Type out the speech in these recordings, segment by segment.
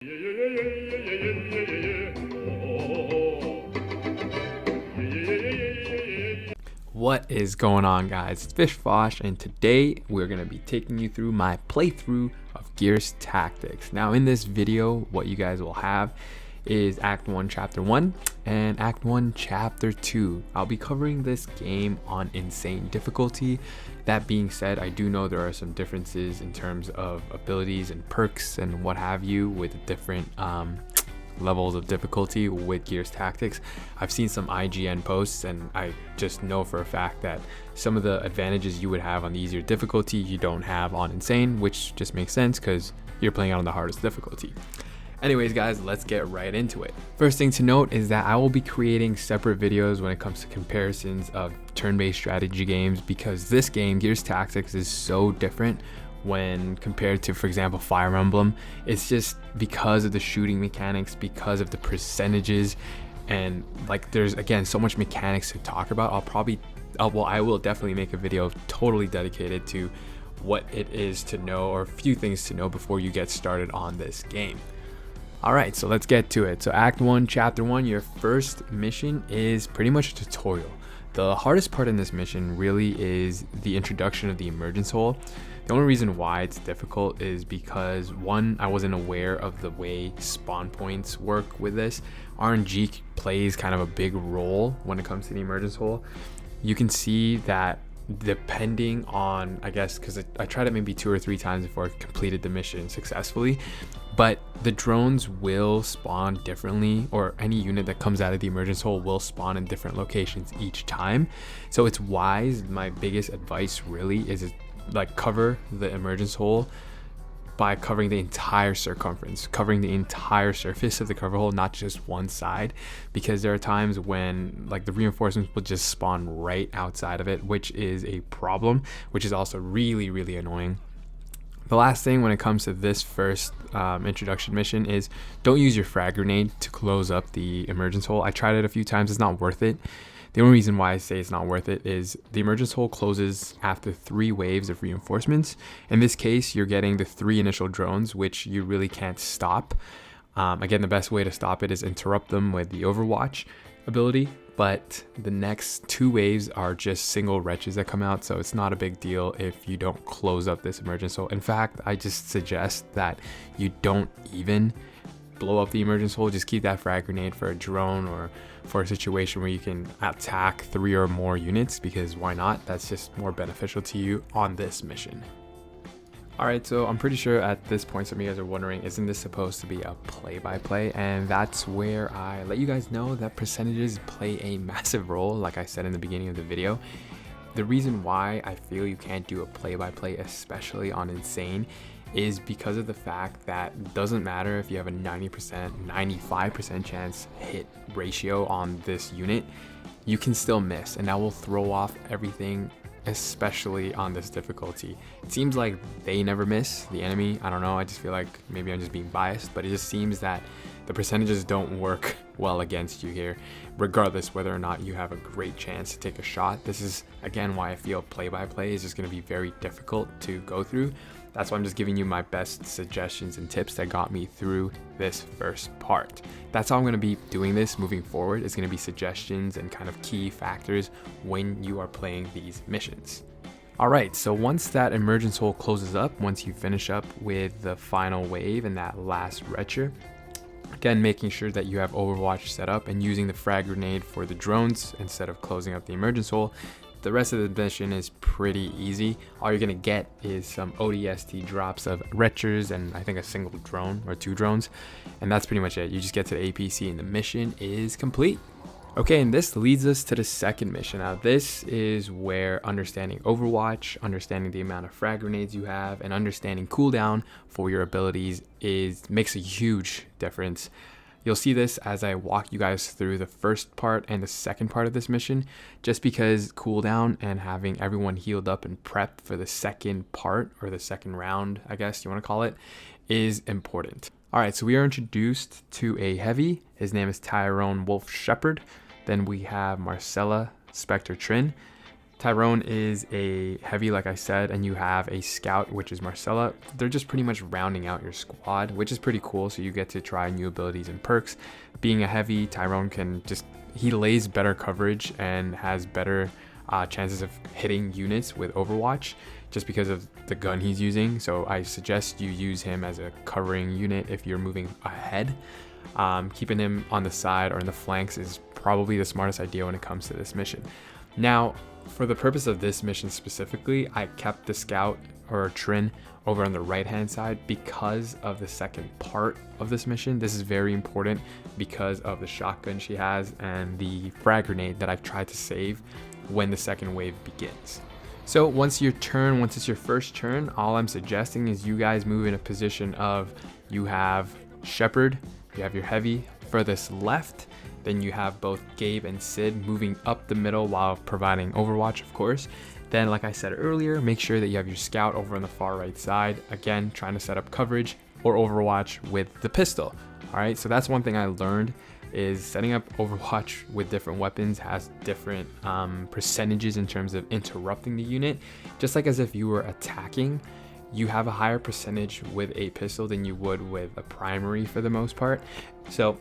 What is going on, guys? It's Fishfosh, and today we're going to be taking you through my playthrough of Gears Tactics. Now in this video, what you guys will have is Act 1 Chapter 1 and Act 1 Chapter 2. I'll be covering this game on insane difficulty. That being said, I do know there are some differences in terms of abilities and perks and what have you with different levels of difficulty with Gears Tactics. I've seen some IGN posts and I just know for a fact that some of the advantages you would have on the easier difficulty you don't have on insane, which just makes sense because you're playing on the hardest difficulty. Anyways, guys, let's get right into it. First thing to note is that I will be creating separate videos when it comes to comparisons of turn-based strategy games, because this game, Gears Tactics, is so different when compared to, for example, Fire Emblem. It's just because of the shooting mechanics, because of the percentages, and like there's again so much mechanics to talk about. I will definitely make a video totally dedicated to what it is to know, or a few things to know before you get started on this game. Alright, so let's get to it. So Act 1, Chapter 1, your first mission is pretty much a tutorial. The hardest part in this mission really is the introduction of the emergence hole. The only reason why it's difficult is because, one, I wasn't aware of the way spawn points work with this. RNG plays kind of a big role when it comes to the emergence hole. You can see that depending on, I guess, because I tried it maybe 2 or 3 times before I completed the mission successfully, but the drones will spawn differently, or any unit that comes out of the emergence hole will spawn in different locations each time. So it's wise. My biggest advice really is like cover the emergence hole by covering the entire circumference, covering the entire surface of the cover hole, not just one side, because there are times when like the reinforcements will just spawn right outside of it, which is a problem, which is also really, really annoying. The last thing when it comes to this first introduction mission is don't use your frag grenade to close up the emergence hole. I tried it a few times, it's not worth it. The only reason why I say it's not worth it is the emergence hole closes after 3 waves of reinforcements. In this case, you're getting the 3 initial drones, which you really can't stop. Again, the best way to stop it is interrupt them with the Overwatch ability, but the next 2 waves are just single wretches that come out, so it's not a big deal if you don't close up this emergence hole. In fact, I just suggest that you don't even blow up the emergence hole. Just keep that frag grenade for a drone or for a situation where you can attack 3 or more units, because why not? That's just more beneficial to you on this mission. Alright, so I'm pretty sure at this point some of you guys are wondering, isn't this supposed to be a play-by-play? And that's where I let you guys know that percentages play a massive role, like I said in the beginning of the video. The reason why I feel you can't do a play-by-play, especially on insane, is because of the fact that it doesn't matter if you have a 90%, 95% chance hit ratio on this unit, you can still miss, and that will throw off everything, especially on this difficulty. It seems like they never miss, the enemy. I don't know, I just feel like maybe I'm just being biased, but it just seems that the percentages don't work well against you here, regardless whether or not you have a great chance to take a shot. This is again why I feel play-by-play is just going to be very difficult to go through. That's why I'm just giving you my best suggestions and tips that got me through this first part. That's how I'm going to be doing this moving forward. It's going to be suggestions and kind of key factors when you are playing these missions. Alright, so once that emergence hole closes up, once you finish up with the final wave and that last wretcher, again, making sure that you have Overwatch set up and using the frag grenade for the drones instead of closing up the emergence hole. The rest of the mission is pretty easy. All you're gonna get is some ODST drops of wretchers and I think a single drone or 2 drones, and that's pretty much it. You just get to the APC and the mission is complete. Okay, and this leads us to the second mission. Now this is where understanding Overwatch, understanding the amount of frag grenades you have, and understanding cooldown for your abilities makes a huge difference. You'll see this as I walk you guys through the first part and the second part of this mission, just because cooldown and having everyone healed up and prepped for the second part, or the second round, I guess you want to call it, is important. Alright, so we are introduced to a heavy. His name is Tyrone Wolf Shepherd. Then we have Marcella Spectre Trin. Tyrone is a heavy, like I said, and you have a scout, which is Marcella. They're just pretty much rounding out your squad, which is pretty cool. So you get to try new abilities and perks. Being a heavy, Tyrone he lays better coverage and has better chances of hitting units with Overwatch just because of the gun he's using. So I suggest you use him as a covering unit if you're moving ahead. Keeping him on the side or in the flanks is probably the smartest idea when it comes to this mission. Now, for the purpose of this mission specifically, I kept the scout or Trin over on the right hand side because of the second part of this mission. This is very important because of the shotgun she has and the frag grenade that I've tried to save when the second wave begins. So once it's your first turn, all I'm suggesting is you guys move in a position of you have Shepard, you have your heavy furthest left, then you have both Gabe and Sid moving up the middle while providing Overwatch, of course. Then, like I said earlier, make sure that you have your scout over on the far right side, again, trying to set up coverage or Overwatch with the pistol. All right, so that's one thing I learned is setting up Overwatch with different weapons has different percentages in terms of interrupting the unit. Just like as if you were attacking, you have a higher percentage with a pistol than you would with a primary for the most part. So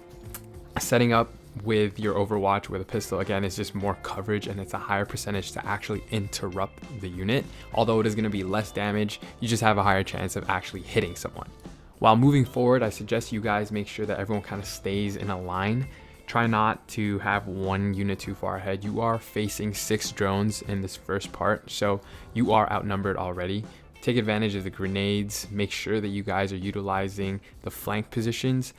setting up with your Overwatch with a pistol, again, is just more coverage and it's a higher percentage to actually interrupt the unit. Although it is going to be less damage, you just have a higher chance of actually hitting someone. While moving forward, I suggest you guys make sure that everyone kind of stays in a line. Try not to have one unit too far ahead. You are facing 6 drones in this first part, so you are outnumbered already. Take advantage of the grenades. Make sure that you guys are utilizing the flank positions.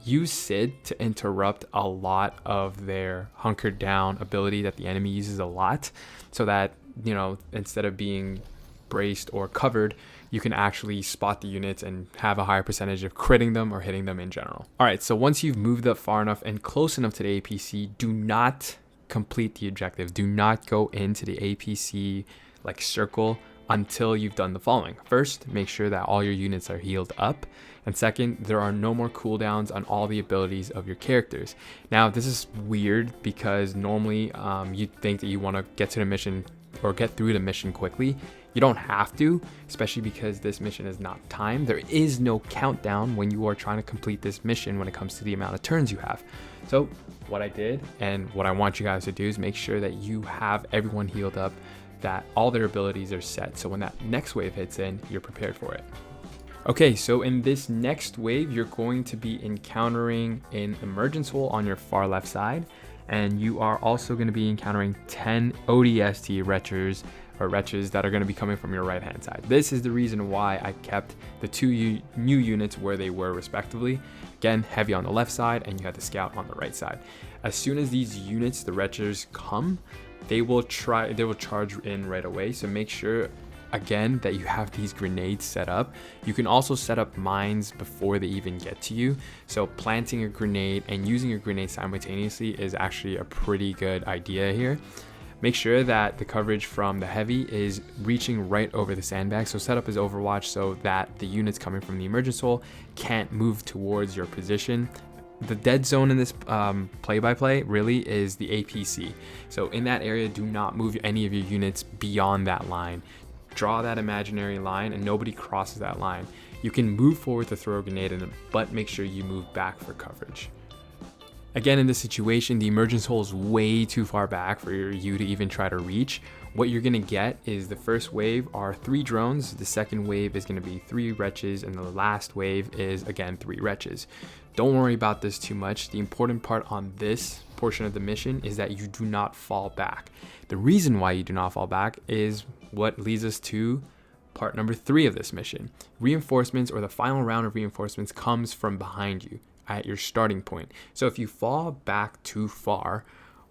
Use Sid to interrupt a lot of their hunkered down ability that the enemy uses a lot, so that, you know, instead of being braced or covered, you can actually spot the units and have a higher percentage of critting them or hitting them in general. All right, so once you've moved up far enough and close enough to the APC, do not complete the objective. Do not go into the APC like circle until you've done the following. First, make sure that all your units are healed up. And second, there are no more cooldowns on all the abilities of your characters. Now, this is weird because normally you'd think that you want to get to the mission or get through the mission quickly. You don't have to, especially because this mission is not timed. There is no countdown when you are trying to complete this mission when it comes to the amount of turns you have. So what I did and what I want you guys to do is make sure that you have everyone healed up, that all their abilities are set, so when that next wave hits in, you're prepared for it. Okay, so in this next wave, you're going to be encountering an emergence hole on your far left side, and you are also going to be encountering 10 ODST wretches that are going to be coming from your right hand side. This is the reason why I kept the two new units where they were respectively. Again, heavy on the left side, and you had the scout on the right side. As soon as these units, the wretches, come, they will charge in right away. So make sure, again, that you have these grenades set up. You can also set up mines before they even get to you. So planting a grenade and using a grenade simultaneously is actually a pretty good idea here. Make sure that the coverage from the heavy is reaching right over the sandbag. So set up his Overwatch so that the units coming from the emergence hole can't move towards your position. The dead zone in this play-by-play really is the APC. So in that area, do not move any of your units beyond that line. Draw that imaginary line and nobody crosses that line. You can move forward to throw a grenade in them, but make sure you move back for coverage. Again, in this situation, the emergence hole is way too far back for you to even try to reach. What you're gonna get is the first wave are 3 drones, the second wave is gonna be 3 wretches, and the last wave is, again, 3 wretches. Don't worry about this too much. The important part on this portion of the mission is that you do not fall back. The reason why you do not fall back is what leads us to part number 3 of this mission. Reinforcements, or the final round of reinforcements, comes from behind you at your starting point. So if you fall back too far,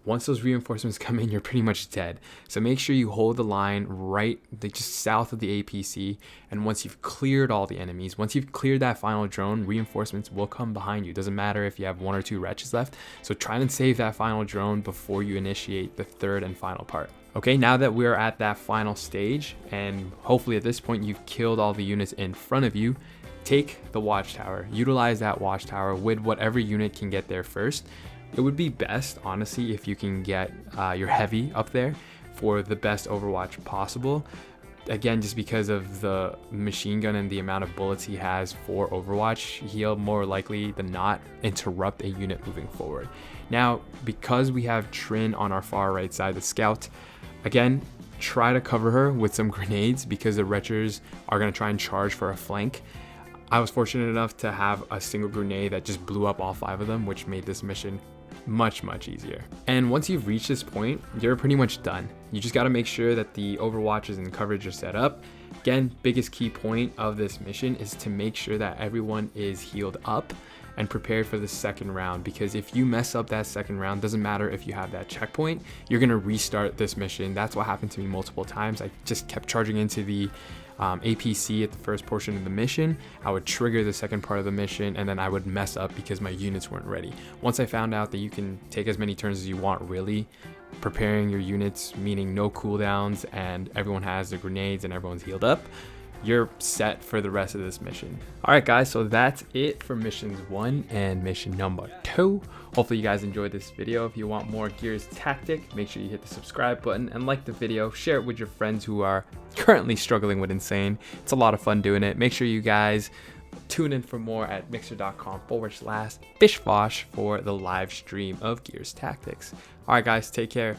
once those reinforcements come in, you're pretty much dead. So make sure you hold the line right just south of the APC, and once you've cleared all the enemies, once you've cleared that final drone, reinforcements will come behind you. Doesn't matter if you have 1 or 2 wretches left, so try and save that final drone before you initiate the third and final part. Okay, now that we're at that final stage, and hopefully at this point you've killed all the units in front of you, take the watchtower. Utilize that watchtower with whatever unit can get there first. It would be best, honestly, if you can get your heavy up there for the best Overwatch possible. Again, just because of the machine gun and the amount of bullets he has for Overwatch, he'll more likely than not interrupt a unit moving forward. Now, because we have Trin on our far right side, the scout, again, try to cover her with some grenades because the Retchers are going to try and charge for a flank. I was fortunate enough to have a single grenade that just blew up all 5 of them, which made this mission much easier. And once you've reached this point, you're pretty much done. You just got to make sure that the Overwatches and coverage are set up. Again, biggest key point of this mission is to make sure that everyone is healed up and prepared for the second round, because if you mess up that second round, doesn't matter if you have that checkpoint, you're going to restart this mission. That's what happened to me multiple times. I just kept charging into the APC at the first portion of the mission. I would trigger the second part of the mission, and then I would mess up because my units weren't ready. Once I found out that you can take as many turns as you want, really preparing your units, meaning no cooldowns, and everyone has the grenades and everyone's healed up, you're set for the rest of this mission. All right, guys, so that's it for missions 1 and mission number 2. Hopefully you guys enjoyed this video. If you want more Gears Tactic, make sure you hit the subscribe button and like the video. Share it with your friends who are currently struggling with Insane. It's a lot of fun doing it. Make sure you guys tune in for more at mixer.com/fishfosh for the live stream of Gears Tactics. All right, guys, take care.